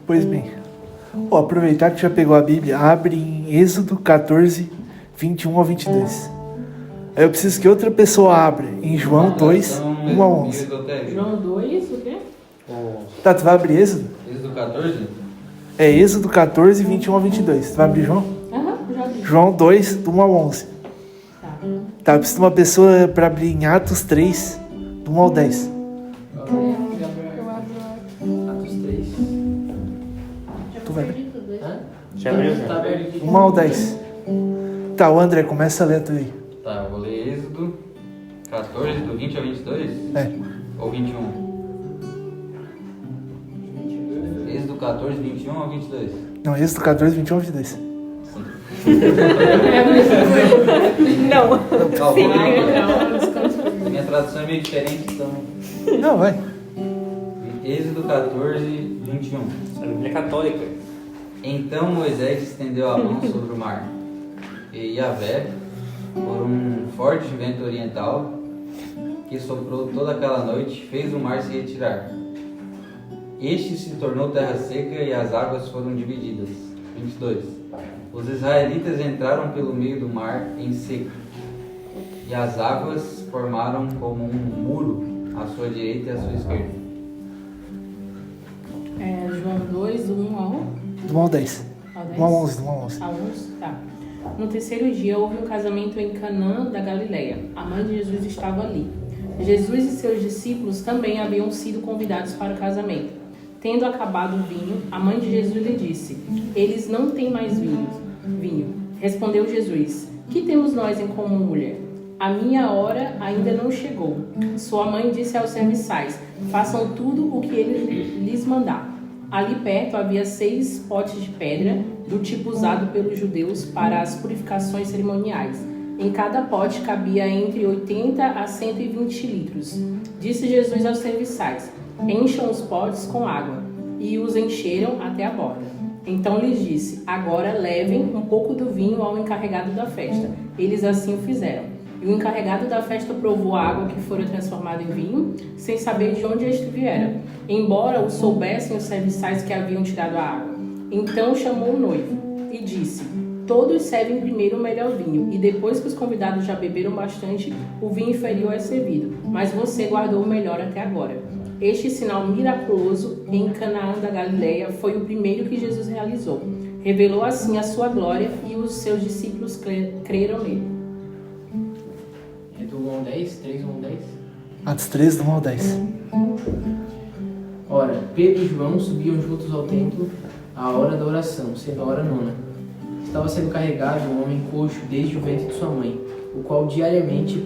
Pois bem, aproveitar que já pegou a Bíblia, abre em Êxodo 14, 21 ao 22. Aí eu preciso que outra pessoa abra em João 2, 1 a 11. João 2, o quê? Tá, tu vai abrir Êxodo? Êxodo 14? É Êxodo 14, 21 ao 22. Tu vai abrir João? Já vi. João 2, do 1 ao 11. Tá. Tá, eu preciso de uma pessoa para abrir em Atos 3, do 1 ao 10. Eu abro Atos 3. Tu vai. Já abriu? Tá aberto. 1 ao 10. Tá, o André, começa a ler tu aí. Tá, eu vou ler Êxodo 14, do 20 ao 22? É. Ou 21? Êxodo 14, 21 ao 22? Não, Êxodo 14, 21 ao 22. Não. Minha tradução é meio diferente, então. Não, vai. Êxodo 14, 21. A Bíblia é católica. Então Moisés estendeu a mão sobre o mar, e Yahvé, por um forte vento oriental que soprou toda aquela noite, fez o mar se retirar. Este se tornou terra seca e as águas foram divididas. 22. Os israelitas entraram pelo meio do mar em seco, e as águas formaram como um muro à sua direita e à sua esquerda. João 2, do 1 ao Do 1 ao 10. 1 ao 11, do 1 ao 11. A 11, tá. No terceiro dia houve um casamento em Canaã da Galileia. A mãe de Jesus estava ali. Jesus e seus discípulos também haviam sido convidados para o casamento. Tendo acabado o vinho, a mãe de Jesus lhe disse: eles não têm mais vinho. Respondeu Jesus: que temos nós em comum, mulher? A minha hora ainda não chegou. Sua mãe disse aos serviçais: façam tudo o que ele lhes mandar. Ali perto havia 6 potes de pedra, do tipo usado pelos judeus para as purificações cerimoniais. Em cada pote cabia entre 80 a 120 litros. Disse Jesus aos serviçais: encham os potes com água. E os encheram até a borda. Então lhes disse: agora levem um pouco do vinho ao encarregado da festa. Eles assim o fizeram. E o encarregado da festa provou a água que fora transformada em vinho, sem saber de onde este viera, embora o soubessem os serviçais que haviam tirado a água. Então chamou o noivo e disse: todos servem primeiro o melhor vinho, e depois que os convidados já beberam bastante, o vinho inferior é servido, mas você guardou o melhor até agora. Este sinal miraculoso em Canaã da Galileia foi o primeiro que Jesus realizou. Revelou assim a sua glória, e os seus discípulos creram nele. É do 1 ao 10? 3, 1 ao 10? Atos 3, do 1 ao 10. Ora, Pedro e João subiam juntos ao templo à hora da oração, sendo a hora 9. Estava sendo carregado um homem coxo desde o ventre de sua mãe, o qual diariamente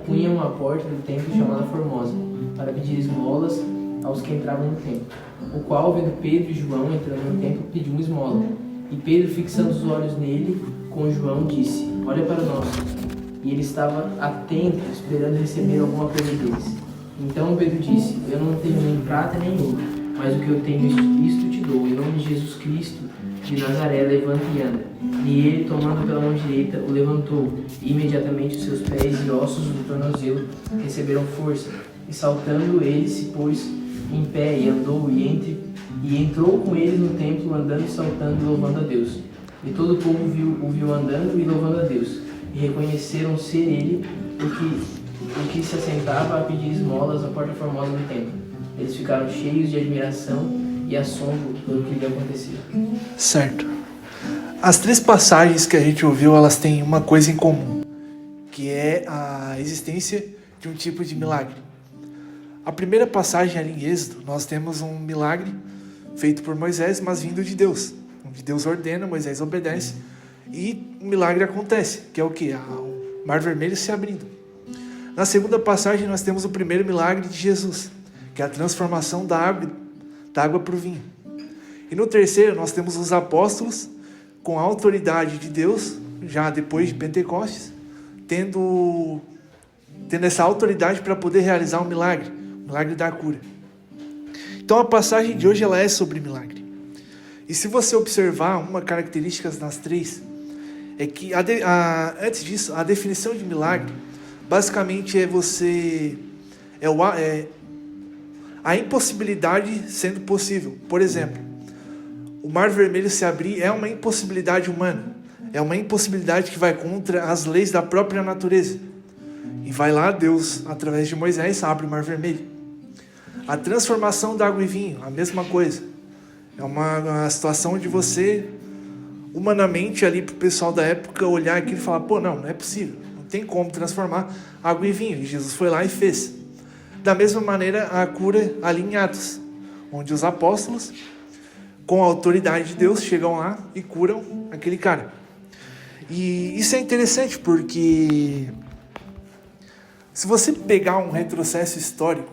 punham à porta do templo chamada Formosa, para pedir esmolas aos que entravam no templo. O qual, vendo Pedro e João entrando no templo, pediu uma esmola. E Pedro, fixando os olhos nele, com João, disse: olha para nós. E ele estava atento, esperando receber alguma coisa deles. Então Pedro disse: eu não tenho nem prata nem ouro, mas o que eu tenho, isto te dou. Em nome de Jesus Cristo de Nazaré, levanta e anda. E ele, tomando pela mão direita, o levantou. E imediatamente os seus pés e ossos do tornozelo receberam força. E saltando, ele se pôs em pé e andou, e entrou com eles no templo, andando e saltando e louvando a Deus. E todo o povo o viu andando e louvando a Deus. E reconheceram ser ele o que se assentava a pedir esmolas à porta formosa do templo. Eles ficaram cheios de admiração e assombro pelo que lhe aconteceu. Certo. As 3 passagens que a gente ouviu, elas têm uma coisa em comum, que é a existência de um tipo de milagre. A primeira passagem ali em Êxodo, nós temos um milagre feito por Moisés, mas vindo de Deus. Onde Deus ordena, Moisés obedece, e o milagre acontece, que é o quê? O Mar Vermelho se abrindo. Na segunda passagem, nós temos o primeiro milagre de Jesus, que é a transformação da água para o vinho. E no terceiro, nós temos os apóstolos, com a autoridade de Deus, já depois de Pentecostes, tendo essa autoridade para poder realizar o milagre da cura. Então a passagem de hoje ela é sobre milagre. E se você observar uma característica das 3, é que antes disso, a definição de milagre basicamente é a impossibilidade sendo possível. Por exemplo, o Mar Vermelho se abrir é uma impossibilidade humana. É uma impossibilidade que vai contra as leis da própria natureza. E vai lá Deus, através de Moisés, abre o Mar Vermelho. A transformação da água em vinho, a mesma coisa. É uma situação de você, humanamente, ali para o pessoal da época, olhar aquilo e falar, pô, não é possível. Não tem como transformar água em vinho. E Jesus foi lá e fez. Da mesma maneira, a cura ali em Atos, onde os apóstolos, com a autoridade de Deus, chegam lá e curam aquele cara. E isso é interessante porque se você pegar um retrocesso histórico,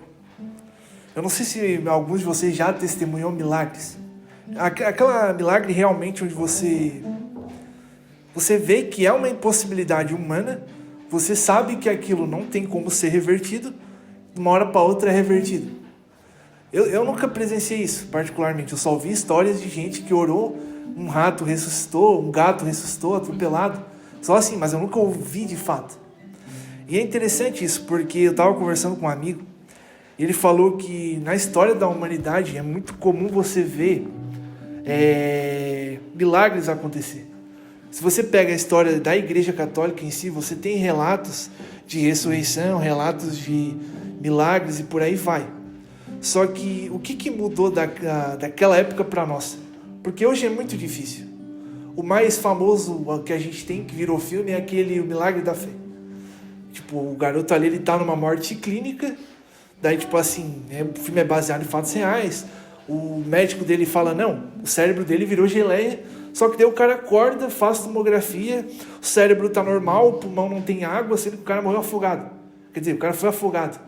eu não sei se alguns de vocês já testemunhou milagres. Aquela milagre realmente onde você vê que é uma impossibilidade humana, você sabe que aquilo não tem como ser revertido, de uma hora para outra é revertido. Eu nunca presenciei isso, particularmente. Eu só ouvi histórias de gente que orou, um rato ressuscitou, um gato ressuscitou, atropelado. Só assim, mas eu nunca ouvi de fato. E é interessante isso, porque eu estava conversando com um amigo, e ele falou que na história da humanidade é muito comum você ver milagres acontecer. Se você pega a história da Igreja Católica em si, você tem relatos de ressurreição, relatos de milagres e por aí vai. Só que o que mudou daquela época para nós? Porque hoje é muito difícil. O mais famoso que a gente tem, que virou filme, é o Milagre da Fé. Tipo, o garoto ali, ele tá numa morte clínica, daí tipo assim, o filme é baseado em fatos reais, o médico dele fala, não, o cérebro dele virou geleia, só que daí o cara acorda, faz tomografia, o cérebro tá normal, o pulmão não tem água, sendo que o cara morreu afogado. Quer dizer, o cara foi afogado.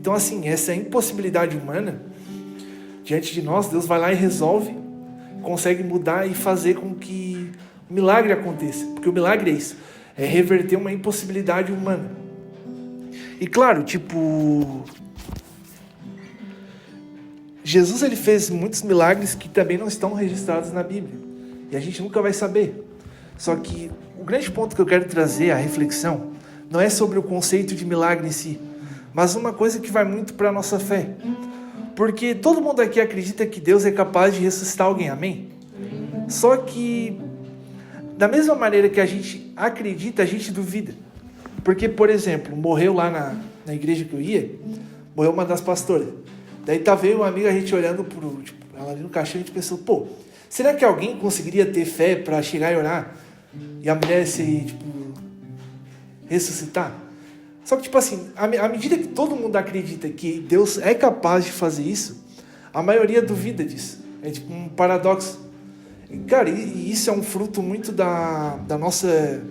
Então assim, essa impossibilidade humana, diante de nós, Deus vai lá e resolve, consegue mudar e fazer com que o milagre aconteça. Porque o milagre é isso, é reverter uma impossibilidade humana. E claro, tipo, Jesus ele fez muitos milagres que também não estão registrados na Bíblia. E a gente nunca vai saber. Só que o grande ponto que eu quero trazer à reflexão não é sobre o conceito de milagre em si, mas uma coisa que vai muito para a nossa fé. Porque todo mundo aqui acredita que Deus é capaz de ressuscitar alguém, amém? Só que, da mesma maneira que a gente acredita, a gente duvida. Porque, por exemplo, morreu lá na igreja que eu ia, morreu uma das pastoras. Daí tava eu e uma amiga, a gente olhando ela ali no caixão, a gente pensou, pô, será que alguém conseguiria ter fé para chegar e orar? E a mulher se, ressuscitar? Só que, tipo assim, à medida que todo mundo acredita que Deus é capaz de fazer isso, a maioria duvida disso. É tipo um paradoxo. E, cara, e isso é um fruto muito da nossa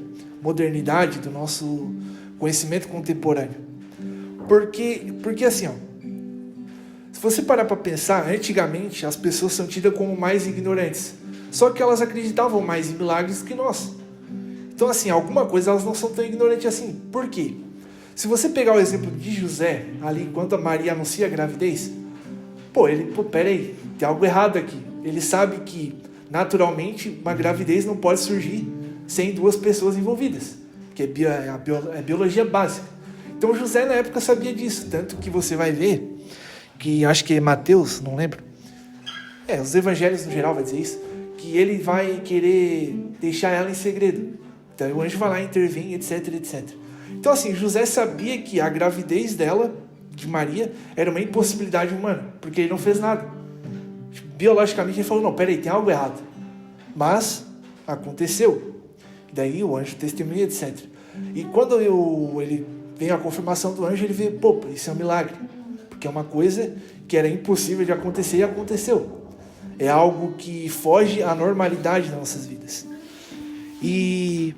modernidade, do nosso conhecimento contemporâneo. Porque assim, ó, se você parar para pensar, antigamente as pessoas são tidas como mais ignorantes. Só que elas acreditavam mais em milagres que nós. Então, assim, alguma coisa elas não são tão ignorantes assim. Por quê? Se você pegar o exemplo de José, ali enquanto a Maria anuncia a gravidez, peraí, tem algo errado aqui. Ele sabe que, naturalmente, uma gravidez não pode surgir sem duas pessoas envolvidas, que é biologia básica. Então José na época sabia disso, tanto que você vai ver, que acho que é Mateus, não lembro, os evangelhos no geral vai dizer isso, que ele vai querer deixar ela em segredo. Então o anjo vai lá, intervém, etc, etc. Então assim, José sabia que a gravidez dela, de Maria, era uma impossibilidade humana, porque ele não fez nada. Biologicamente ele falou, não, peraí, tem algo errado. Mas aconteceu. Daí o anjo testemunha, etc. E quando ele vem a confirmação do anjo, ele vê, isso é um milagre. Porque é uma coisa que era impossível de acontecer e aconteceu. É algo que foge à normalidade das nossas vidas. E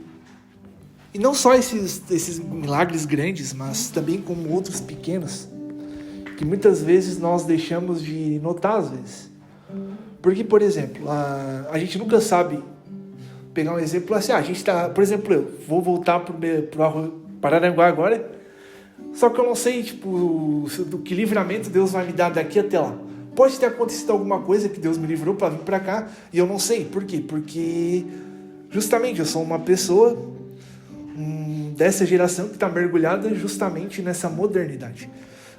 não só esses milagres grandes, mas também como outros pequenos, que muitas vezes nós deixamos de notar às vezes. Porque, por exemplo, a gente nunca sabe, pegar um exemplo assim, a gente tá, por exemplo, eu vou voltar pro Pararanguá agora, só que eu não sei, do que livramento Deus vai me dar daqui até lá. Pode ter acontecido alguma coisa que Deus me livrou para vir para cá, e eu não sei. Por quê? Porque, justamente, eu sou uma pessoa dessa geração que está mergulhada justamente nessa modernidade,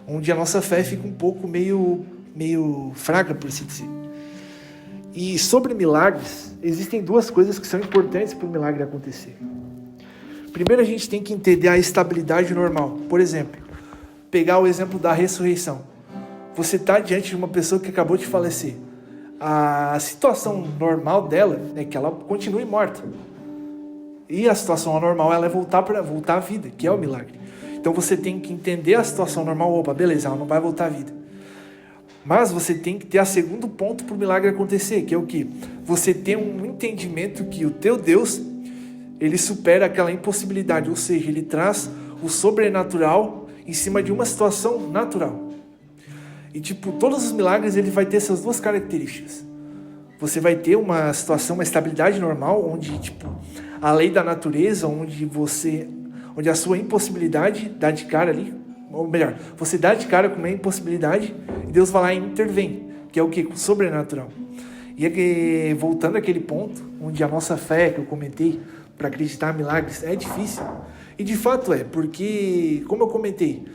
onde a nossa fé fica um pouco meio fraca, por assim dizer. E sobre milagres, existem duas coisas que são importantes para o milagre acontecer. Primeiro, a gente tem que entender a estabilidade normal. Por exemplo, pegar o exemplo da ressurreição. Você está diante de uma pessoa que acabou de falecer. A situação normal dela é que ela continue morta. E a situação anormal ela é voltar à vida, que é o milagre. Então você tem que entender a situação normal. Opa, beleza, ela não vai voltar à vida. Mas você tem que ter o segundo ponto para o milagre acontecer, que é o quê? Você ter um entendimento que o teu Deus, ele supera aquela impossibilidade, ou seja, ele traz o sobrenatural em cima de uma situação natural. E todos os milagres ele vai ter essas duas características. Você vai ter uma situação, uma estabilidade normal, onde a lei da natureza, onde a sua impossibilidade dá de cara ali, ou melhor, você dá de cara com uma impossibilidade e Deus vai lá e intervém, que é o quê? O sobrenatural. E voltando àquele ponto, onde a nossa fé, que eu comentei, para acreditar em milagres, é difícil. E de fato porque, como eu comentei,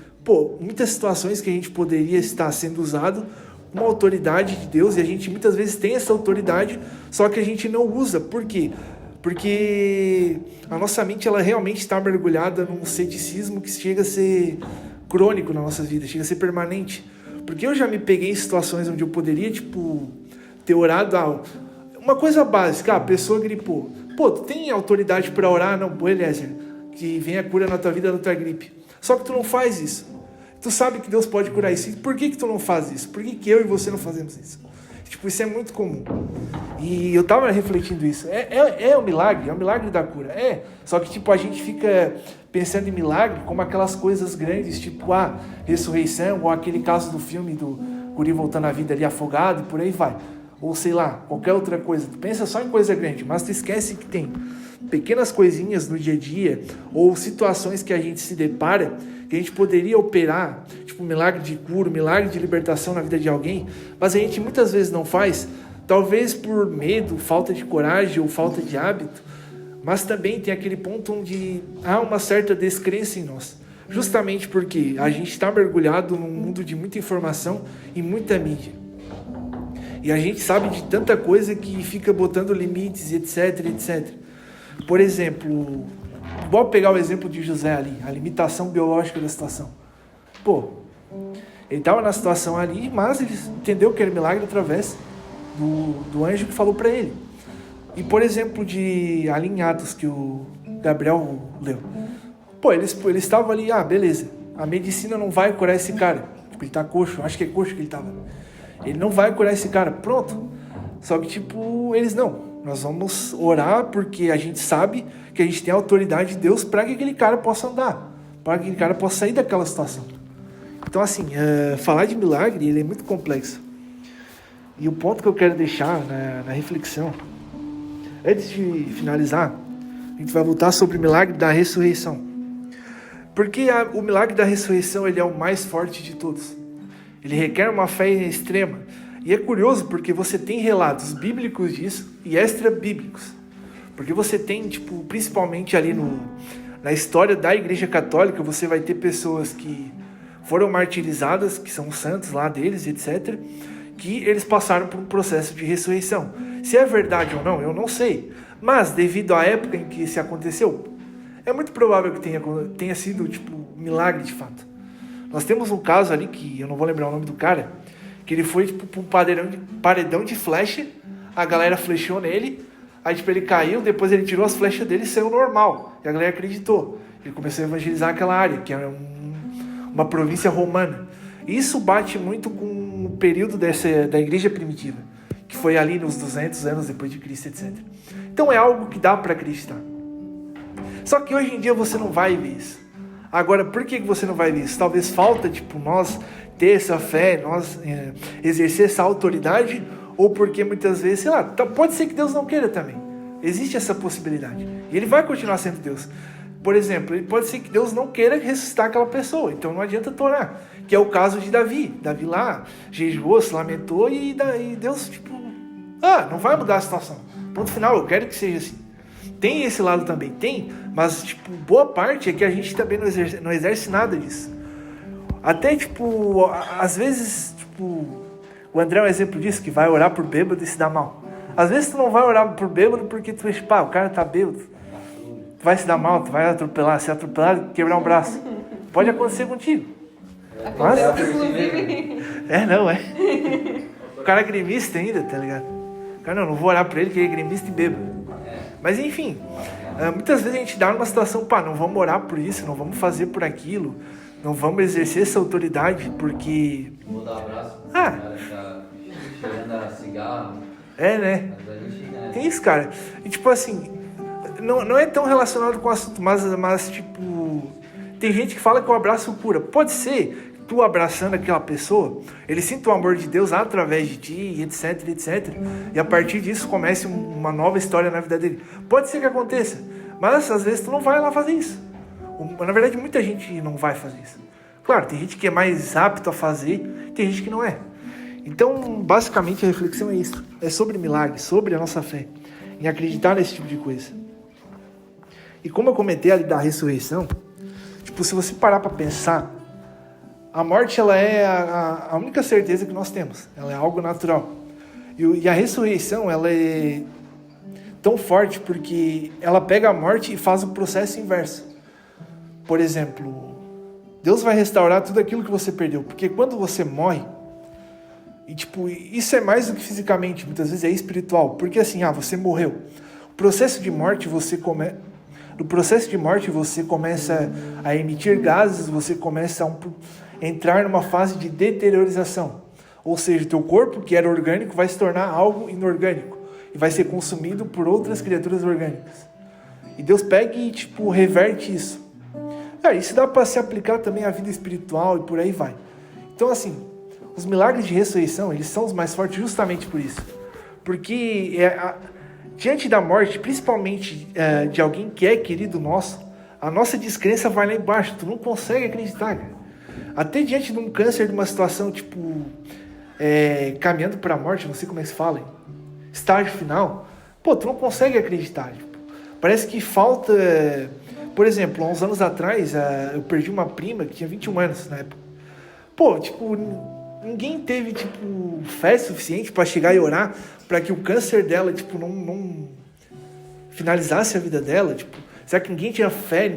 muitas situações que a gente poderia estar sendo usado com uma autoridade de Deus, e a gente muitas vezes tem essa autoridade, só que a gente não usa. Por quê? Porque a nossa mente ela realmente está mergulhada num ceticismo que chega a ser crônico na nossa vida, chega a ser permanente. Porque eu já me peguei em situações onde eu poderia, ter orado uma coisa básica, a pessoa gripou. Tu tem autoridade para orar? Não, Eliezer, que venha a cura na tua vida da tua gripe. Só que tu não faz isso. Tu sabe que Deus pode curar isso. E por que tu não faz isso? Por que eu e você não fazemos isso? Isso é muito comum. E eu tava refletindo isso. É um milagre da cura. Só que a gente fica pensando em milagre como aquelas coisas grandes, a ressurreição, ou aquele caso do filme do guri voltando à vida ali afogado, e por aí vai. Ou sei lá, qualquer outra coisa. Tu pensa só em coisa grande, mas tu esquece que tem pequenas coisinhas no dia a dia, ou situações que a gente se depara, que a gente poderia operar, um milagre de cura, um milagre de libertação na vida de alguém, mas a gente muitas vezes não faz, talvez por medo, falta de coragem ou falta de hábito, mas também tem aquele ponto onde há uma certa descrença em nós, justamente porque a gente está mergulhado num mundo de muita informação e muita mídia. E a gente sabe de tanta coisa que fica botando limites, etc, etc. Por exemplo, vou pegar o exemplo de José ali, a limitação biológica da situação. Ele estava na situação ali, mas ele entendeu que era milagre através do anjo que falou para ele. E, por exemplo, ali em Atos, que o Gabriel leu. Eles estavam ali, beleza, a medicina não vai curar esse cara. Ele tá coxo, acho que é coxo que ele estava. Ele não vai curar esse cara, pronto. Só que, eles não. Nós vamos orar porque a gente sabe que a gente tem a autoridade de Deus para que aquele cara possa andar, para que aquele cara possa sair daquela situação. Então, falar de milagre, ele é muito complexo. E o ponto que eu quero deixar na reflexão, antes de finalizar, a gente vai voltar sobre o milagre da ressurreição. Porque o milagre da ressurreição, ele é o mais forte de todos. Ele requer uma fé extrema. E é curioso porque você tem relatos bíblicos disso e extra-bíblicos. Porque você tem, principalmente ali na história da Igreja Católica, você vai ter pessoas que foram martirizadas, que são santos lá deles, etc., que eles passaram por um processo de ressurreição. Se é verdade ou não, eu não sei. Mas, devido à época em que isso aconteceu, é muito provável que tenha sido, um milagre de fato. Nós temos um caso ali, que eu não vou lembrar o nome do cara, que ele foi, para um paredão de flecha, a galera flechou nele, aí, ele caiu, depois ele tirou as flechas dele e saiu normal. E a galera acreditou. Ele começou a evangelizar aquela área, que era uma província romana. Isso bate muito com o período da igreja primitiva, que foi ali nos 200 anos depois de Cristo, etc. Então é algo que dá para acreditar. Só que hoje em dia você não vai ver isso. Agora, por que você não vai ver isso? Talvez falta, nós ter essa fé, nós exercer essa autoridade, ou porque muitas vezes, sei lá, pode ser que Deus não queira também. Existe essa possibilidade. E Ele vai continuar sendo Deus. Por exemplo, pode ser que Deus não queira ressuscitar aquela pessoa, então não adianta tu orar. Que é o caso de Davi. Davi lá jejuou, se lamentou e Deus, não vai mudar a situação. Ponto final, eu quero que seja assim. Tem esse lado também, tem, mas boa parte é que a gente também não exerce nada disso. Até, às vezes, o André é um exemplo disso, que vai orar por bêbado e se dá mal. Às vezes tu não vai orar por bêbado porque tu acha, pá, o cara tá bêbado. Tu vai se dar mal, tu vai atropelar, se atropelar, quebrar um braço. Pode acontecer contigo. Mas... não é. O cara é gremista ainda, tá ligado? O cara, não vou orar pra ele que ele é gremista e bêbado. Mas enfim, muitas vezes a gente dá numa situação, pá, não vamos orar por isso, não vamos fazer por aquilo, não vamos exercer essa autoridade porque... Vou dar um abraço pro cara que tá cheirando a cigarro. Né? Mas a gente, né? Tem isso, cara. E tipo assim, não é tão relacionado com o assunto, mas tipo, tem gente que fala que o abraço cura. Pode ser que tu abraçando aquela pessoa, ele sinta o amor de Deus através de ti, etc, etc. E a partir disso comece uma nova história na vida dele. Pode ser que aconteça, mas às vezes tu não vai lá fazer isso. Na verdade, muita gente não vai fazer isso. Claro, tem gente que é mais apto a fazer, tem gente que não é. Então, basicamente, a reflexão é isso. É sobre milagres, sobre a nossa fé, em acreditar nesse tipo de coisa. E como eu comentei ali da ressurreição, tipo, se você parar para pensar, a morte ela é a única certeza que nós temos. Ela é algo natural. E a ressurreição, ela é tão forte porque ela pega a morte e faz o processo inverso. Por exemplo, Deus vai restaurar tudo aquilo que você perdeu. Porque quando você morre, e tipo, isso é mais do que fisicamente, muitas vezes é espiritual. Porque assim, você morreu. No processo de morte você começa a emitir gases, você começa a entrar numa fase de deteriorização. Ou seja, teu corpo, que era orgânico, vai se tornar algo inorgânico. E vai ser consumido por outras criaturas orgânicas. E Deus pega e tipo, reverte isso. Isso dá para se aplicar também à vida espiritual e por aí vai. Então assim, os milagres de ressurreição, eles são os mais fortes justamente por isso. Porque diante da morte, principalmente de alguém que é querido nosso, a nossa descrença vai lá embaixo. Tu não consegue acreditar, cara. Até diante de um câncer, de uma situação, tipo, caminhando para a morte, não sei como é que se fala, estágio final, tu não consegue acreditar. Tipo, parece que falta... Por exemplo, há uns anos atrás, eu perdi uma prima que tinha 21 anos na época. Ninguém teve, fé suficiente para chegar e orar para que o câncer dela, não finalizasse a vida dela. Será que ninguém tinha fé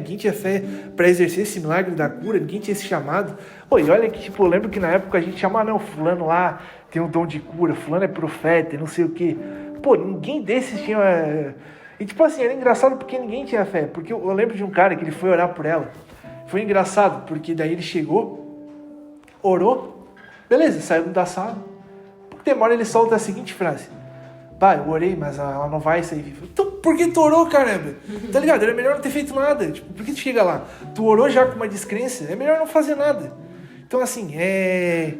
para exercer esse milagre da cura? Ninguém tinha esse chamado? E olha que, eu lembro que na época a gente chamava, fulano lá tem um dom de cura, fulano é profeta, não sei o quê. Ninguém desses tinha... E era engraçado porque ninguém tinha fé. Porque eu lembro de um cara que ele foi orar por ela. Foi engraçado, porque daí ele chegou, orou, beleza, saiu da sala. Por demora ele solta a seguinte frase: pai, eu orei, mas ela não vai sair viva. Então, por que tu orou, caramba? Tá ligado? Era melhor não ter feito nada. Por que tu chega lá? Tu orou já com uma descrença? É melhor não fazer nada. Então, assim, é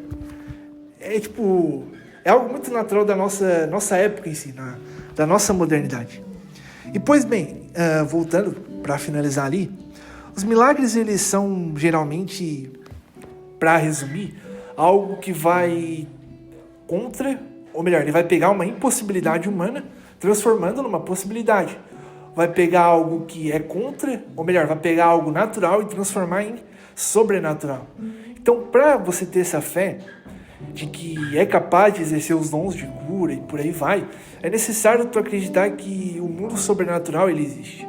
algo muito natural da nossa época em si, da nossa modernidade. E, pois bem, voltando para finalizar ali, os milagres, eles são geralmente, para resumir, algo que vai contra, ou melhor, ele vai pegar uma impossibilidade humana, transformando numa possibilidade. Vai pegar algo que é contra, ou melhor, vai pegar algo natural e transformar em sobrenatural. Então, para você ter essa fé de que é capaz de exercer os dons de cura e por aí vai, é necessário tu acreditar que o mundo sobrenatural ele existe.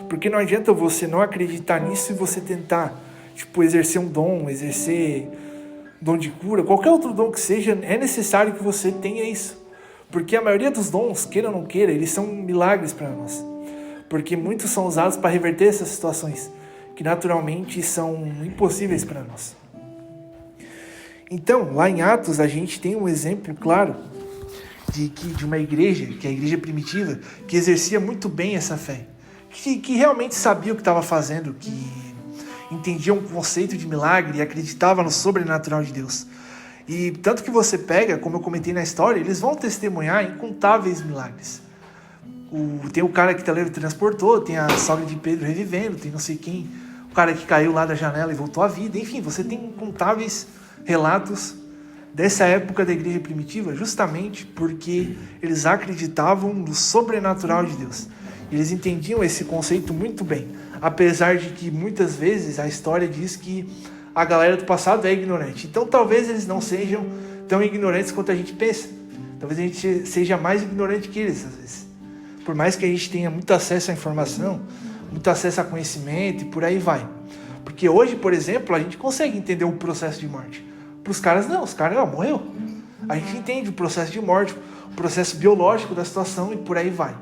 Porque não adianta você não acreditar nisso e você tentar, exercer um dom, exercer dom de cura, qualquer outro dom que seja, é necessário que você tenha isso. Porque a maioria dos dons, queira ou não queira, eles são milagres para nós. Porque muitos são usados para reverter essas situações que naturalmente são impossíveis para nós. Então, lá em Atos, a gente tem um exemplo claro de uma igreja, que é a igreja primitiva, que exercia muito bem essa fé. Que realmente sabia o que estava fazendo, que entendia um conceito de milagre e acreditava no sobrenatural de Deus. E tanto que você pega, como eu comentei na história, eles vão testemunhar incontáveis milagres. Tem o cara que teletransportou, tem a sogra de Pedro revivendo, tem não sei quem, o cara que caiu lá da janela e voltou à vida. Enfim, você tem incontáveis relatos dessa época da igreja primitiva, justamente porque eles acreditavam no sobrenatural de Deus. Eles entendiam esse conceito muito bem, apesar de que muitas vezes a história diz que a galera do passado é ignorante. Então talvez eles não sejam tão ignorantes quanto a gente pensa. Talvez a gente seja mais ignorante que eles, às vezes. Por mais que a gente tenha muito acesso à informação, muito acesso a conhecimento e por aí vai. Porque hoje, por exemplo, a gente consegue entender o processo de morte. Para os caras, não. Os caras, morreu. A gente entende o processo de morte, o processo biológico da situação e por aí vai.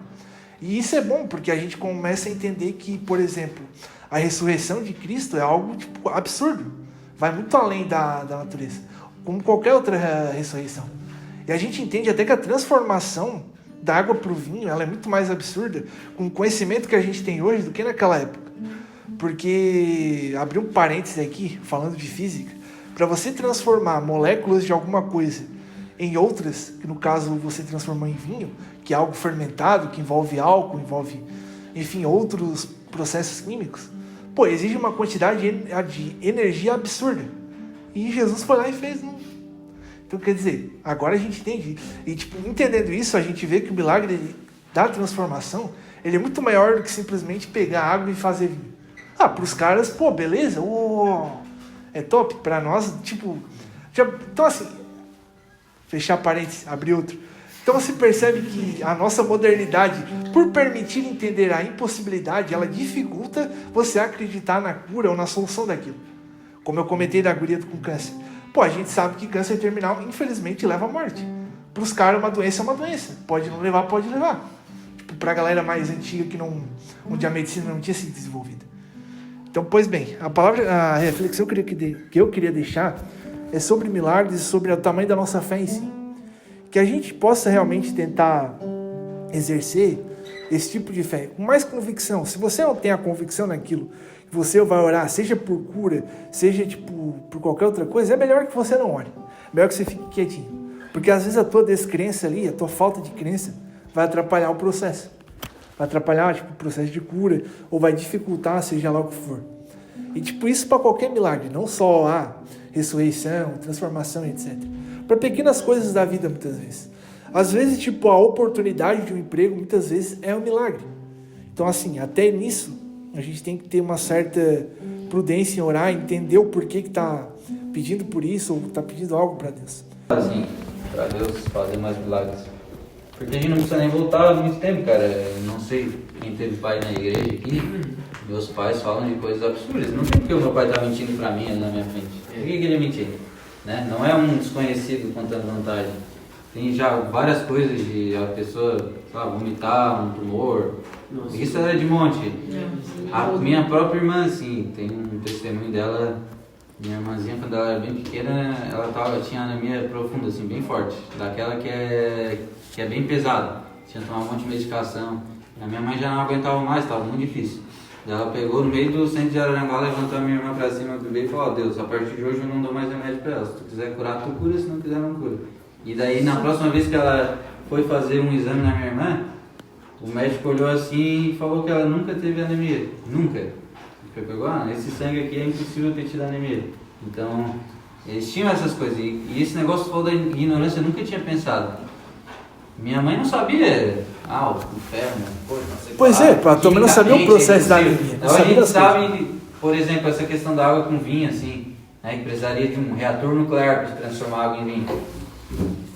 E isso é bom, porque a gente começa a entender que, por exemplo, a ressurreição de Cristo é algo absurdo. Vai muito além da natureza, como qualquer outra ressurreição. E a gente entende até que a transformação da água para o vinho ela é muito mais absurda com o conhecimento que a gente tem hoje do que naquela época. Porque, abrir um parêntese aqui, falando de física, para você transformar moléculas de alguma coisa em outras, que no caso você transformou em vinho, que é algo fermentado, que envolve álcool, envolve, enfim, outros processos químicos, exige uma quantidade de energia absurda. E Jesus foi lá e fez. Então, quer dizer, agora a gente entende. E, entendendo isso, a gente vê que o milagre da transformação, ele é muito maior do que simplesmente pegar água e fazer vinho. Para os caras, beleza, é top. Para nós, então assim, fechar parênteses, abrir outro. Então você percebe que a nossa modernidade, por permitir entender a impossibilidade, ela dificulta você acreditar na cura ou na solução daquilo. Como eu comentei da guria com câncer. A gente sabe que câncer terminal, infelizmente, leva à morte. Para os caras, uma doença é uma doença. Pode não levar, pode levar. Para a galera mais antiga, onde a medicina não tinha sido desenvolvida. Então, pois bem, a reflexão que eu queria deixar é sobre milagres e sobre o tamanho da nossa fé em si. Que a gente possa realmente tentar exercer esse tipo de fé com mais convicção. Se você não tem a convicção naquilo que você vai orar, seja por cura, seja por qualquer outra coisa, é melhor que você não ore. É melhor que você fique quietinho. Porque às vezes a tua descrença ali, a tua falta de crença vai atrapalhar o processo. Vai atrapalhar o processo de cura ou vai dificultar, seja lá o que for. E isso para qualquer milagre, não só a ressurreição, transformação, etc. Para pequenas coisas da vida, muitas vezes. Às vezes, a oportunidade de um emprego, muitas vezes, é um milagre. Então, assim, até nisso, a gente tem que ter uma certa prudência em orar, entender o porquê que está pedindo por isso, ou está pedindo algo para Deus. Assim, para Deus fazer mais milagres. Porque a gente não precisa nem voltar muito tempo, cara. Eu não sei quem teve pai na igreja aqui, meus pais falam de coisas absurdas. Não sei porque o meu pai está mentindo para mim na minha frente. Por que ele ia mentir? Né? Não é um desconhecido contando vantagem. Tem já várias coisas de a pessoa vomitar, um tumor. Nossa. Isso é de monte. A minha própria irmã, assim, tem um testemunho dela. Minha irmãzinha, quando ela era bem pequena, ela tinha anemia profunda, assim, bem forte. Daquela que é bem pesada. Tinha que tomar um monte de medicação. A minha mãe já não aguentava mais, estava muito difícil. Ela pegou no meio do centro de Araranguá, levantou a minha irmã pra cima do bebê e falou: Deus, a partir de hoje eu não dou mais remédio pra ela. Se tu quiser curar, tu cura, se não quiser, não cura. E daí, na próxima vez que ela foi fazer um exame na minha irmã, o médico olhou assim e falou que ela nunca teve anemia. Nunca. Ele pegou: esse sangue aqui é impossível ter tido anemia. Então, eles tinham essas coisas. E esse negócio falou da ignorância, eu nunca tinha pensado. Minha mãe não sabia. O inferno. Pois é, ela também não sabia o processo da anemia. Então a gente sabe, por exemplo, essa questão da água com vinho, assim, né, que precisaria de um reator nuclear para transformar água em vinho.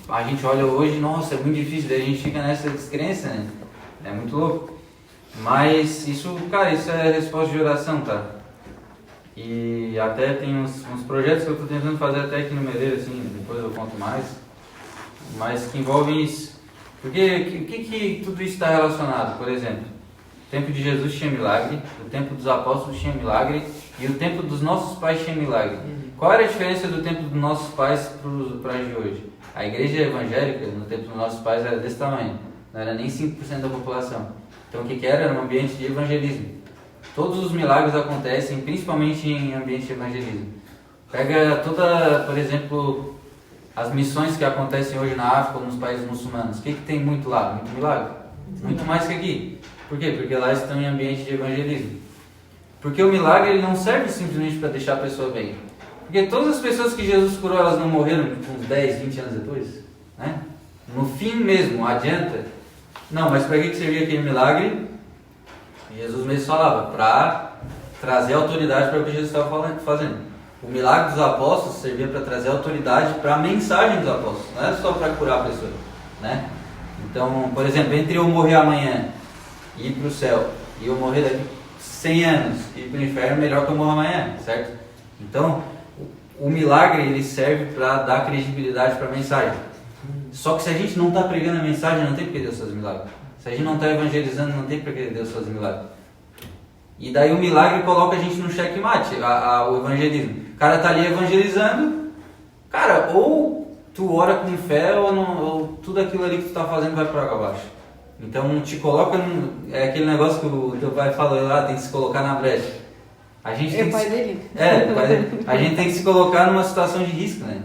A gente olha hoje, nossa, é muito difícil, daí a gente fica nessa descrença, né? É muito louco. Mas isso, cara, isso é resposta de oração, tá? E até tem uns projetos que eu estou tentando fazer até aqui no Meleiro, assim, depois eu conto mais, mas que envolvem isso. Porque o que tudo isso está relacionado? Por exemplo, o tempo de Jesus tinha milagre, o tempo dos apóstolos tinha milagre e o tempo dos nossos pais tinha milagre. Qual era a diferença do tempo dos nossos pais para de hoje? A igreja evangélica, no tempo dos nossos pais, era desse tamanho, não era nem 5% da população. Então o que era? Era um ambiente de evangelismo. Todos os milagres acontecem principalmente em ambiente de evangelismo. Pega toda, por exemplo, as missões que acontecem hoje na África ou nos países muçulmanos. O que tem muito lá? Muito milagre. Muito mais que aqui. Por quê? Porque lá estão em ambiente de evangelismo. Porque o milagre ele não serve simplesmente para deixar a pessoa bem. Porque todas as pessoas que Jesus curou, elas não morreram uns 10, 20 anos depois? Né? No fim mesmo, adianta? Não, mas para que servia aquele milagre? Jesus mesmo falava, para trazer autoridade para o que Jesus estava fazendo. O milagre dos apóstolos servia para trazer autoridade para a mensagem dos apóstolos, não era só para curar a pessoa. né? Então, por exemplo, entre eu morrer amanhã e ir para o céu, e eu morrer daqui 100 anos e ir para o inferno, é melhor que eu morra amanhã, certo? Então, o milagre ele serve para dar credibilidade para a mensagem. Só que se a gente não está pregando a mensagem, não tem porque Deus fazer milagre. Se a gente não está evangelizando, não tem porque Deus fazer milagre. E daí o milagre coloca a gente no checkmate, o evangelismo. O cara está ali evangelizando, cara, ou tu ora com fé ou tudo aquilo ali que tu está fazendo vai para água abaixo. Então te coloca é aquele negócio que o teu pai falou lá, tem que se colocar na brecha. A gente tem o pai dele. o pai dele. A gente tem que se colocar numa situação de risco, né?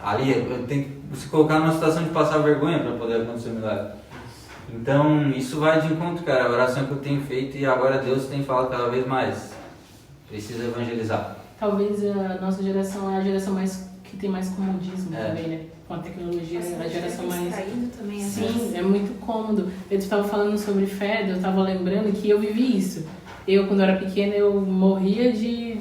Ali tem que se colocar numa situação de passar vergonha para poder acontecer o milagre. Então isso vai de encontro, cara, a oração que eu tenho feito e agora Deus tem falado cada vez mais. Precisa evangelizar. Talvez a nossa geração é a geração mais que tem mais comodismo também, né? Com a tecnologia, a geração mais... Também, Sim, é muito cômodo. Eu estava falando sobre fé, eu estava lembrando que eu vivi isso. Eu, quando eu era pequena, eu morria de,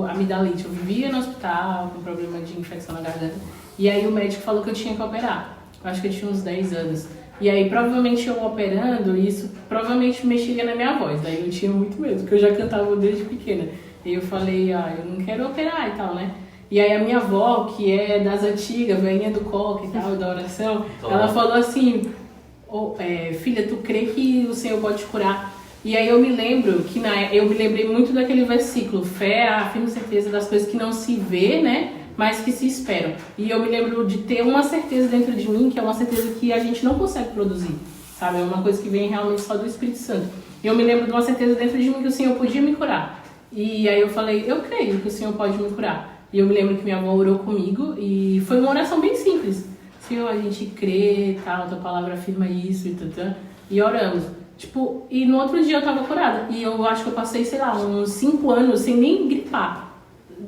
amidalite. Eu vivia no hospital com problema de infecção na garganta. E aí o médico falou que eu tinha que operar. Eu acho que eu tinha uns 10 anos. E aí, provavelmente, eu operando, isso provavelmente mexeria na minha voz. Daí eu tinha muito medo, porque eu já cantava desde pequena. E eu falei, eu não quero operar e tal, né? E aí a minha avó, que é das antigas, velhinha do coque e tal, da oração, ela falou assim, filha, tu crê que o Senhor pode te curar? E aí eu me lembro que eu me lembrei muito daquele versículo, fé, a firme certeza das coisas que não se vê, né? Mas que se esperam. E eu me lembro de ter uma certeza dentro de mim, que é uma certeza que a gente não consegue produzir, sabe? É uma coisa que vem realmente só do Espírito Santo. E eu me lembro de uma certeza dentro de mim que o Senhor podia me curar. E aí eu falei, eu creio que o Senhor pode me curar. E eu me lembro que minha avó orou comigo e foi uma oração bem simples. Senhor, a gente crê, tal, tua palavra afirma isso e tal. E oramos. E no outro dia eu tava curada. E eu acho que eu passei, sei lá, uns 5 anos sem nem gripar.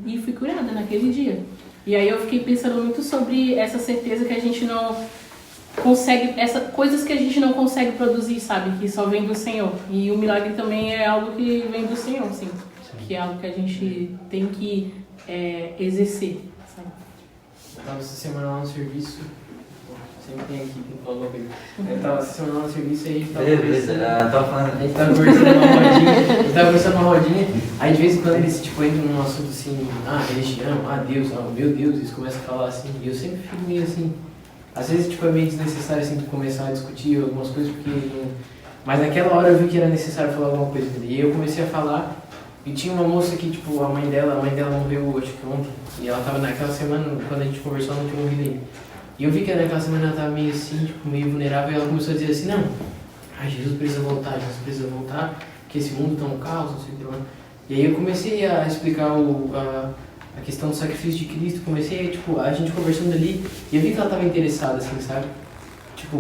E fui curada naquele dia. E aí eu fiquei pensando muito sobre essa certeza que a gente não consegue, coisas que a gente não consegue produzir, sabe? Que só vem do Senhor. E o milagre também é algo que vem do Senhor, sim. Que é algo que a gente tem que exercer, sabe? Eu tava essa semana lá no serviço. Sempre tem aqui quem fala alguma coisa. Eu tava essa semana lá no serviço e a gente tava A gente tava conversando numa rodinha. Aí de vez em quando eles entram num assunto assim, religião, Deus, meu Deus, eles começam a falar assim, e eu sempre fico meio assim. Às vezes é meio desnecessário assim começar a discutir algumas coisas, porque. Mas naquela hora eu vi que era necessário falar alguma coisa. E eu comecei a falar, e tinha uma moça que, a mãe dela morreu, acho que ontem, e ela tava naquela semana, quando a gente conversou, ela não tinha morrido ainda. E eu vi que naquela semana ela estava meio assim, meio vulnerável, e ela começou a dizer assim, não, Jesus precisa voltar, porque esse mundo tá um caos, não sei o que lá. E aí eu comecei a explicar a questão do sacrifício de Cristo, comecei, a gente conversando ali, e eu vi que ela estava interessada, assim, sabe?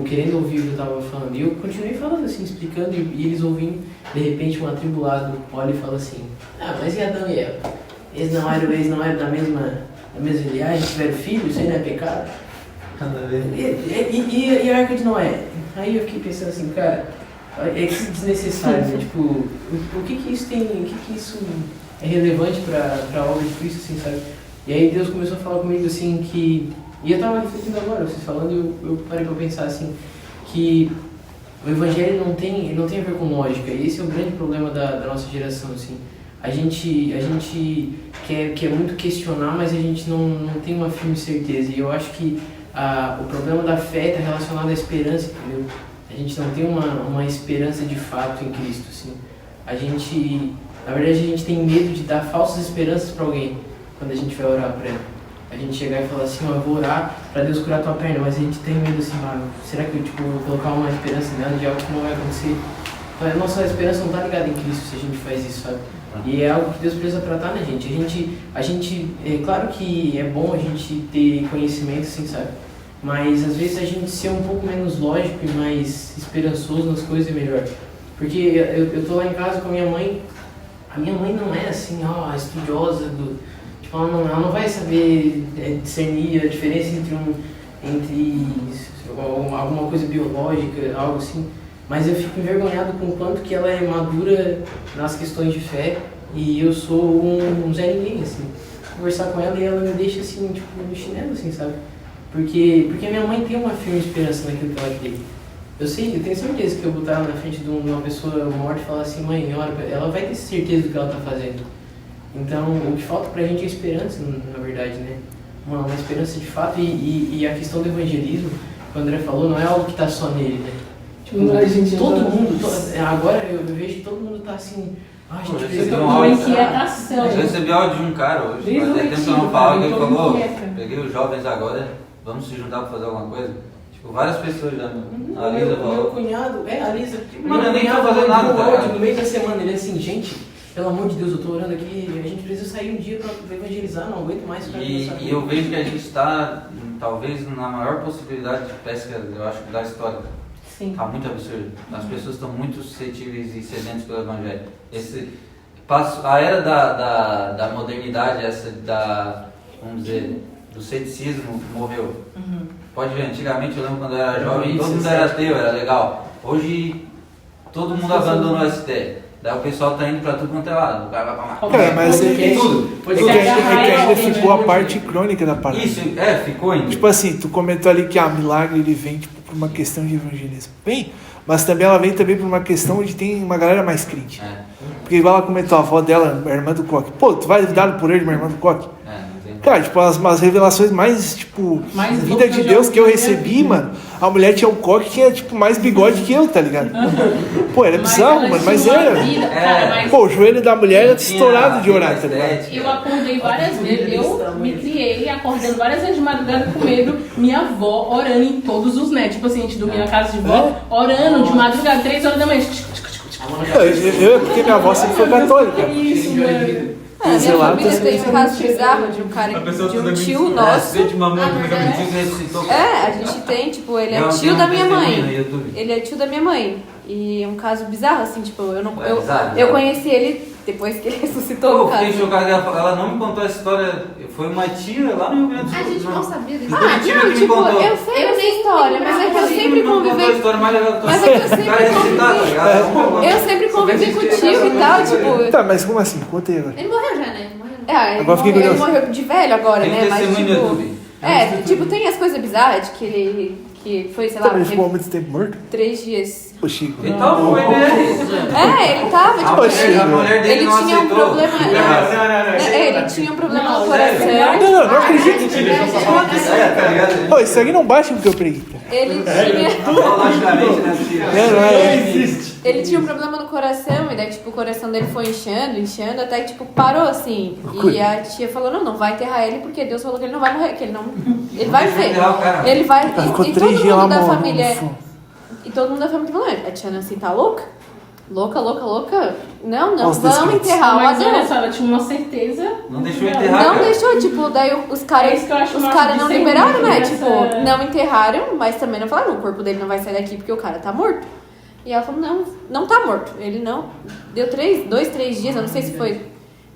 Querendo ouvir o que eu estava falando. E eu continuei falando, assim, explicando, e eles ouvindo, de repente um atribulado olha e fala assim, mas e Adão e Eva? Eles não eram da mesma linhagem, tiveram filhos, isso aí não é pecado? E a Arca de Noé? Aí eu fiquei pensando assim, cara, é desnecessário, né? O que isso tem, o que isso é relevante para a obra de Cristo, assim, sabe? E aí Deus começou a falar comigo, assim, e eu tava refletindo agora, vocês falando, e eu parei pra pensar, assim, que o Evangelho não tem a ver com lógica, e esse é o grande problema da nossa geração, assim. A gente quer muito questionar, mas a gente não tem uma firme certeza, e eu acho que o problema da fé está relacionado à esperança, entendeu? A gente não tem uma esperança de fato em Cristo, assim. Na verdade, a gente tem medo de dar falsas esperanças para alguém quando a gente vai orar para ele. A gente chegar e falar assim, eu vou orar para Deus curar tua perna, mas a gente tem medo assim, será que eu vou colocar uma esperança nela de algo que não vai acontecer? A nossa esperança não está ligada em Cristo se a gente faz isso, sabe? E é algo que Deus precisa tratar na gente. A gente, é claro que é bom a gente ter conhecimento, assim, sabe? Mas às vezes a gente ser um pouco menos lógico e mais esperançoso nas coisas é melhor. Porque eu tô lá em casa com a minha mãe não é assim, estudiosa ela não vai saber discernir a diferença entre alguma coisa biológica, algo assim. Mas eu fico envergonhado com o quanto que ela é madura nas questões de fé e eu sou um Zé Ninguém, assim. Conversar com ela e ela me deixa assim, no chinelo, assim, sabe? Porque minha mãe tem uma firme esperança naquilo que ela crê. Eu tenho certeza que eu botar ela na frente de uma pessoa morta e falar assim, mãe, ora, ela vai ter certeza do que ela está fazendo. Então, o que falta pra gente é esperança, na verdade, né? Uma esperança de fato e a questão do evangelismo, que o André falou, não é algo que tá só nele, né? Tipo, todo mundo, agora eu vejo que todo mundo tá assim, a gente precisa de uma inquietação. Eu recebi áudio de um cara hoje, fazia tempo que eu não falo, que ele falou, peguei os jovens agora, vamos se juntar pra fazer alguma coisa. Tipo, várias pessoas já, a Lisa falou. Meu cunhado, a Lisa, mano, eu nem tô fazendo nada, cara. No meio da semana, ele é assim, gente, pelo amor de Deus, eu tô orando aqui, a gente precisa sair um dia pra evangelizar, não aguento mais ficar E eu vejo que a gente está, talvez, na maior possibilidade de pesca, eu acho, da história. Sim. Tá muito absurdo. As pessoas estão muito suscetíveis e sedentas pelo Evangelho. A era da modernidade, vamos dizer, do ceticismo morreu. Pode ver, antigamente eu lembro quando eu era jovem, todo mundo era ateu, era legal. Hoje, todo mundo abandonou o ST. Daí o pessoal tá indo pra tudo quanto é lado. O cara vai pra maconha. Mas tudo. que ainda ficou a parte crônica da parada. Isso, ficou ainda. Tipo assim, tu comentou ali que milagre ele vem tipo, por uma questão de evangelismo. Vem, mas também ela vem também por uma questão onde tem uma galera mais crítica. Porque igual ela comentou, a avó dela, a irmã do Coque. Pô, tu vai dar por ele, uma irmã do Coque? Cara, tipo, as revelações mais, tipo, vida de Deus que eu recebi, mano. A mulher tinha um coque que tinha, tipo, mais bigode que eu, tá ligado? Pô, era bizarro, mano, mas era. Pô, o joelho da mulher era estourado de orar, tá ligado? Eu acordei várias vezes, eu me criei acordando várias vezes de madrugada com medo, minha avó orando em todos os netos. Tipo assim, a gente dormia na casa de vó, orando de madrugada, 3 horas da manhã. Eu é porque minha avó sempre foi católica. Isso, mano. A minha família tem um caso bizarro de um cara, de um tio nosso. A gente tem, tipo, ele é tio da minha mãe. Ele é tio da minha mãe. E é um caso bizarro, assim, tipo, eu conheci ele depois que ele ressuscitou, no caso. Ela não me contou essa história, foi uma tia lá no Rio Grande do Sul. A gente não sabia disso. Não, tipo, eu sei essa história, mas é que eu sempre convivi. Mas é que eu sempre convivi com o tio e tal, tipo. Tá, mas como assim? Conta aí agora. Ele morreu já, né? Ele morreu de velho agora, Tem né? Mas tipo. tipo, tem as coisas bizarras de que foi, sei lá, Ele ficou há muito tempo morto? 3 dias. O Chico. Então foi mesmo. Ele tava, tipo, A mulher dele ele não tinha um aceitou. problema. Ele tinha um problema no coração. Não acredito. Tá ligado? Pô, isso aqui não bate porque eu preguei. Ele tinha. Logicamente, né? Ele tinha um problema no coração, e daí, tipo, o coração dele foi inchando, até que, tipo, parou, assim. E a tia falou, não vai enterrar ele, porque Deus falou que ele não vai morrer, que ele vai ver. Ele vai... E todo mundo da família... E todo mundo da família falou, a tia Nancy tá louca? Louca. Não, vamos enterrar o Mas olha Adão. só, ela tinha uma certeza. Não deixou enterrar. Não deixou, tipo, daí os caras não liberaram, né? Tipo, não enterraram, mas também não falaram, o corpo dele não vai sair daqui porque o cara tá morto. E ela falou, não tá morto. Ele não. Deu 2, 3 dias, eu não sei se foi.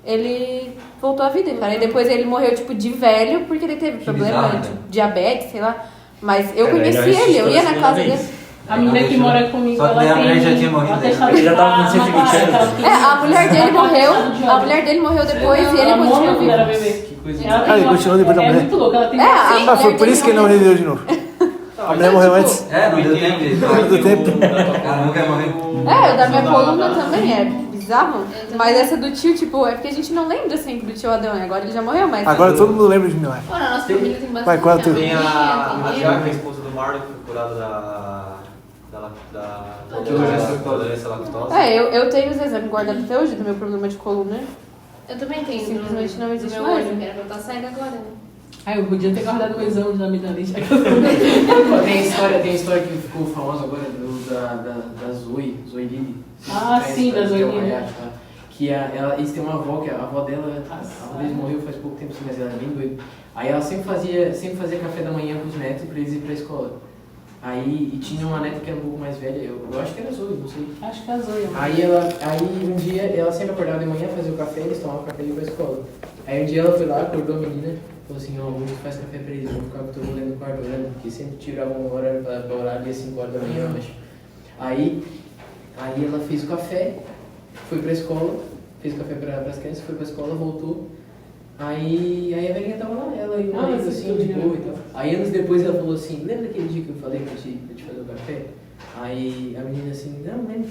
Ele voltou à vida, cara. E depois ele morreu, tipo, de velho, porque ele teve problema de diabetes, sei lá. Mas eu conheci ele, eu ia na casa dele. A menina que mora comigo, Só que ela a mulher tem... já tinha morrido. Ele já tava com 120 anos. A mulher dele morreu depois e ele continuou vivo. Era bebê. Que coisa Ele continuou depois da mulher? É muito louco, ela tem... Foi por isso que ele não reviveu de novo. A mulher morreu antes. Não deu tempo. Não deu tempo. Cara, não quer morrer. O da minha coluna também é bizarro. Mas essa do tio, tipo, é porque a gente não lembra sempre do tio Adão, né? Agora ele já morreu, mas... Agora todo mundo lembra de milagre. Olha, a nossa família tem bastante... Vai, qual é o teu? Tem a Jaque, a esposa do Marlon, que foi curada da intolerância à lactose. Eu tenho os exames guardados até hoje do meu problema de coluna. Eu também tenho. Simplesmente não existe meu mais. olho, que era pra eu estar saindo agora, né? Eu podia ter guardado o exame da amidalite. Tem a história que ficou famosa agora da Zoe Lili. Sim, da Zoe Lili. Que eles têm uma avó, que a avó dela, a vez morreu faz pouco tempo, mas ela é bem doida. Aí ela sempre fazia café da manhã com os netos pra eles irem pra escola. E tinha uma neta que era um pouco mais velha, eu acho que era a Zoe, não sei. Acho que é a Zoe. Aí um dia ela sempre acordava de manhã, fazia o café, eles tomavam o café e iam pra escola. Aí um dia ela foi lá, acordou a menina, falou assim, ó, hoje faz café pra eles, eu vou ficar com todo mundo dentro do quarto orando, porque sempre tiravam uma hora pra orar ali às 5 horas da manhã, eu acho. Aí ela fez o café, foi pra escola, fez o café para as crianças, foi pra escola, voltou. Aí a velhinha tava lá, ela e o marido assim, de boa e tal. Aí anos depois ela falou assim, lembra aquele dia que eu falei pra te fazer o café? Aí a menina assim, não, lembro.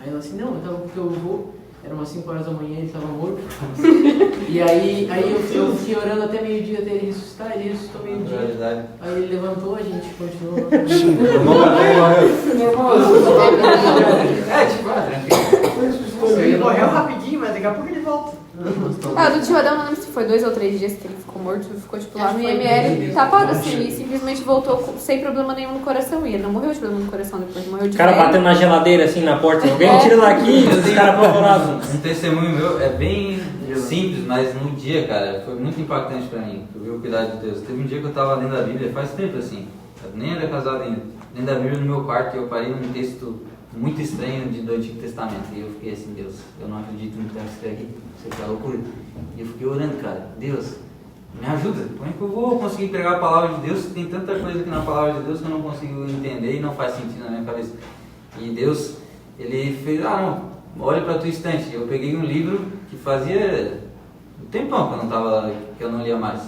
Aí ela assim, não, eu tava com o teu avô, era umas 5 horas da manhã, ele tava morto. E aí eu fiquei orando até meio-dia até ele ressuscitar, ele ressuscitou meio-dia. Aí ele levantou, a gente continuou. Tomou café e morreu. Tranquilo. Ele morreu rapidinho, mas daqui a pouco ele volta. Do tio Adão, não lembro se foi 2 ou 3 dias que ele ficou morto, ficou tipo lá no IML, tapado assim, e simplesmente voltou sem problema nenhum no coração. E ele não morreu de problema no coração depois, morreu de O cara velho. batendo na geladeira assim na porta, alguém tira daqui, os caras apavorados. Um testemunho meu é bem simples, mas no dia, cara, foi muito impactante pra mim. Eu vi o cuidado de Deus. Teve um dia que eu tava lendo a Bíblia, faz tempo assim, eu nem era casado ainda, lendo a Bíblia no meu quarto, e eu parei num texto muito estranho do Antigo Testamento. E eu fiquei assim, Deus, eu não acredito no que está escrito aqui, isso aqui é loucura. E eu fiquei orando, cara, Deus, me ajuda, como é que eu vou conseguir pregar a palavra de Deus? Tem tanta coisa aqui na palavra de Deus que eu não consigo entender e não faz sentido na minha cabeça. E Deus, ele fez, não, olha para a tua estante. Eu peguei um livro que fazia um tempão que eu não lia mais.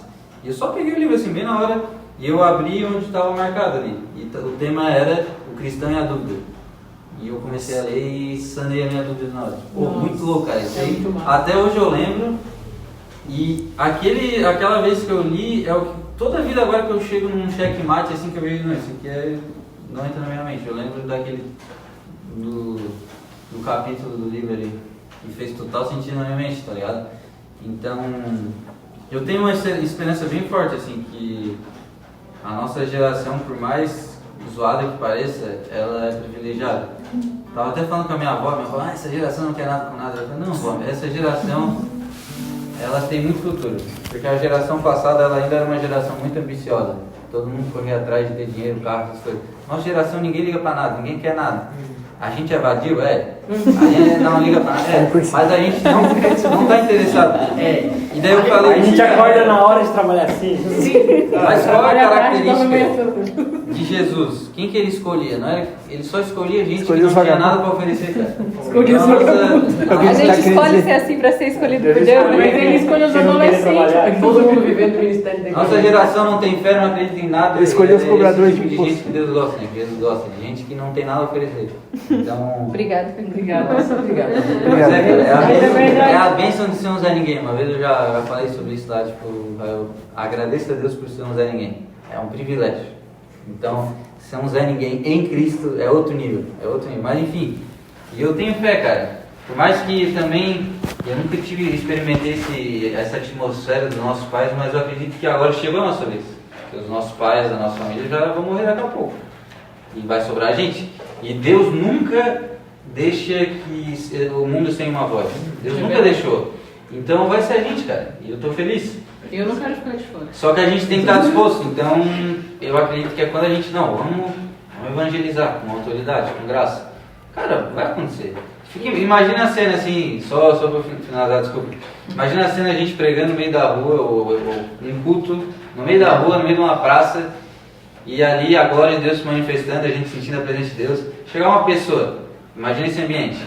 E eu só peguei o livro assim, bem na hora, e eu abri onde estava marcado ali. E o tema era o cristão e a dúvida. E eu comecei a ler e sanei a minha dúvida na hora. Muito louco, cara. Isso aí, até hoje eu lembro. E aquela vez que eu li, é o que toda vida agora que eu chego num checkmate, assim que eu vejo, não, isso aqui não entra na minha mente. Eu lembro do capítulo do livro ali, que fez total sentido na minha mente, tá ligado? Então, eu tenho uma esperança bem forte, assim, que a nossa geração, por mais zoada que pareça, ela é privilegiada. Tava até falando com a minha avó, essa geração não quer nada com nada. Eu falei, não, vó, essa geração, elas têm muito futuro. Porque a geração passada, ela ainda era uma geração muito ambiciosa. Todo mundo corria atrás de ter dinheiro, carro, essas coisas. Nossa geração, ninguém liga pra nada, ninguém quer nada. A gente é vadio? É. A gente não liga pra nada? É. Mas a gente não tá interessado. É. E daí eu falei... A gente acorda na hora de trabalhar assim. Sim. Mas qual é a característica de Jesus? Quem que ele escolhia? Não era, ele só escolhia gente que não tinha nada para oferecer, cara. A gente escolhe ser assim para ser escolhido por Deus, mas ele escolhe os adolescentes. Todo mundo vivendo o ministério da igreja. Nossa geração não tem fé, não acredita em nada. Ele escolheu os cobradores de gente que Deus gosta, né? Que Jesus gosta, de gente que não tem nada a oferecer. Então... Obrigada. É a bênção de ser um Zé Ninguém. Uma vez eu já falei sobre isso lá, tipo, eu agradeço a Deus por ser um Zé Ninguém. É um privilégio. Então, ser um Zé Ninguém em Cristo é outro nível. Mas enfim, e eu tenho fé, cara. Por mais que também eu nunca experimentei essa atmosfera dos nossos pais, mas eu acredito que agora chegou a nossa vez. Que os nossos pais, a nossa família já vão morrer daqui a pouco. E vai sobrar a gente. E Deus nunca deixa que o mundo sem uma voz. Deus nunca deixou. Então vai ser a gente, cara. E eu tô feliz. Eu não quero ficar de fora. Só que a gente tem que estar disposto. Então eu acredito que é quando a gente vamos evangelizar com autoridade, com graça. Cara, vai acontecer. Imagina a cena assim, só para finalizar, desculpa. Imagina a cena a gente pregando no meio da rua, ou um culto no meio da rua, no meio de uma praça, e ali a glória de Deus se manifestando, a gente sentindo a presença de Deus. Chegar uma pessoa, imagina esse ambiente,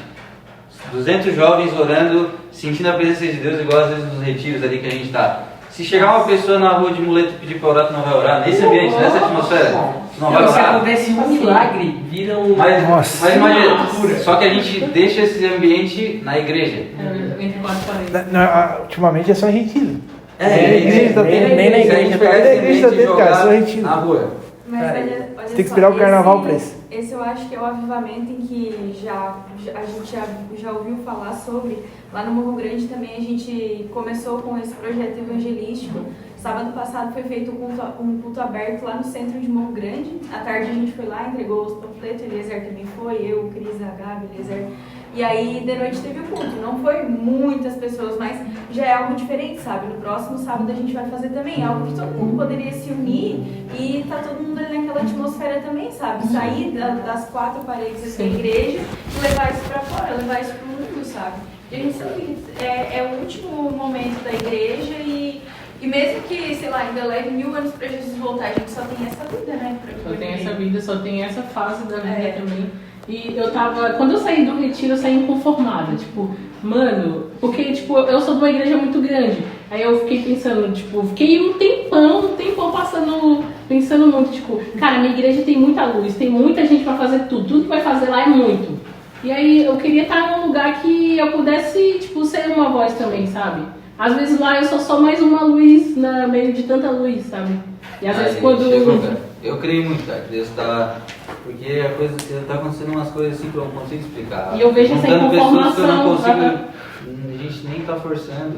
200 jovens orando, sentindo a presença de Deus, igual às vezes nos retiros ali que a gente está. Se chegar uma pessoa na rua de muleta e pedir para orar, tu não vai orar? Nesse ambiente, nessa atmosfera, tu não vai Se orar? acontece um milagre, vira um... Mas imagina, só que a gente deixa esse ambiente na igreja. Entre quatro paredes. Ultimamente é só retiro. Nem na igreja. Pegar a igreja dentro, cara, só retiro. Na rua. Mas olha Você tem que esperar o carnaval pra isso. Esse eu acho que é o avivamento em que a gente já ouviu falar sobre. Lá no Morro Grande também a gente começou com esse projeto evangelístico. Sábado passado foi feito um culto aberto lá no centro de Morro Grande. À tarde a gente foi lá, entregou os panfletos, Eliezer também foi, eu, Cris, a Gabi, Eliezer. E aí de noite teve o culto. Não foi muitas pessoas, mas já é algo diferente, sabe? No próximo sábado a gente vai fazer também algo que todo mundo poderia se unir e tá todo mundo ali naquela atmosfera também, sabe? Sair das quatro paredes da igreja e levar isso pra fora, levar isso pro mundo, sabe? E a gente sabe que é o último momento da igreja e mesmo que, sei lá, ainda leve 1000 anos pra Jesus voltar, a gente só tem essa vida, né? Só tem essa vida, só tem essa fase da vida também. E quando eu saí do retiro, eu saí inconformada, tipo, mano, porque, tipo, eu sou de uma igreja muito grande, Aí eu fiquei pensando, tipo, fiquei um tempão pensando muito, tipo, cara, minha igreja tem muita luz, tem muita gente pra fazer tudo que vai fazer lá é muito. E aí eu queria estar num lugar que eu pudesse, tipo, ser uma voz também, sabe? Às vezes lá eu sou só mais uma luz no meio de tanta luz, sabe? E às vezes quando... Chegou, cara. Eu creio muito, cara, que Deus tá... Porque a coisa tá acontecendo umas coisas assim que eu não consigo explicar. E eu vejo essa Juntando pessoas que eu não informação, consigo... A gente nem tá forçando.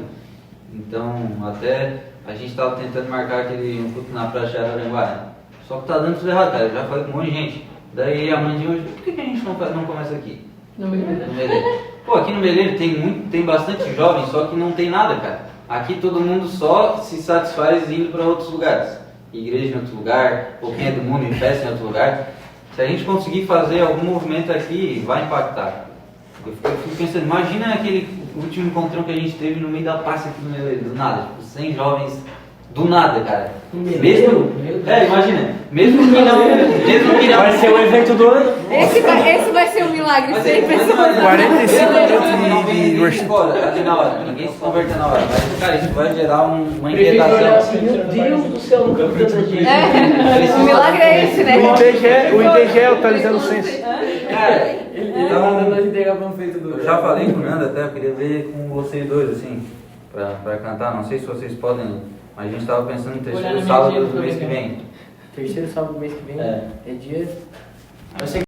Então, até a gente tava tentando marcar aquele culto na Praça de Araranguá. Só que tá dando tudo errado, cara. Eu já falei com um monte de gente. Daí a mãe de hoje, por que a gente não começa aqui? No Meleiro. Pô, aqui no Meleiro tem bastante jovens, só que não tem nada, cara. Aqui todo mundo só se satisfaz indo para outros lugares. Igreja em outro lugar, ou quem é do mundo em festa em outro lugar. Se a gente conseguir fazer algum movimento aqui, vai impactar. Eu fico pensando, imagina aquele último encontrão que a gente teve no meio da praça aqui no Meleiro, do nada, tipo, 100 jovens, do nada, cara. Mesmo, imagina, mesmo que não... Vai ser o evento do ano. Esse vai ser um milagre, 100 pessoas. 45 minutos de worship. Ali na hora, ninguém se converte na hora. Mas, cara, isso vai gerar uma inquietação. Meu Deus do céu, nunca vi tanta gente. O milagre é esse, né? O IBGE atualizando o censo. Cara, então, Nós entregar panfleto do... eu já falei com o Nando até, eu queria ver com vocês dois, assim, pra cantar. Não sei se vocês podem, mas a gente tava pensando no terceiro sábado do mês que vem. Terceiro sábado do mês que vem É é dia... Vai ser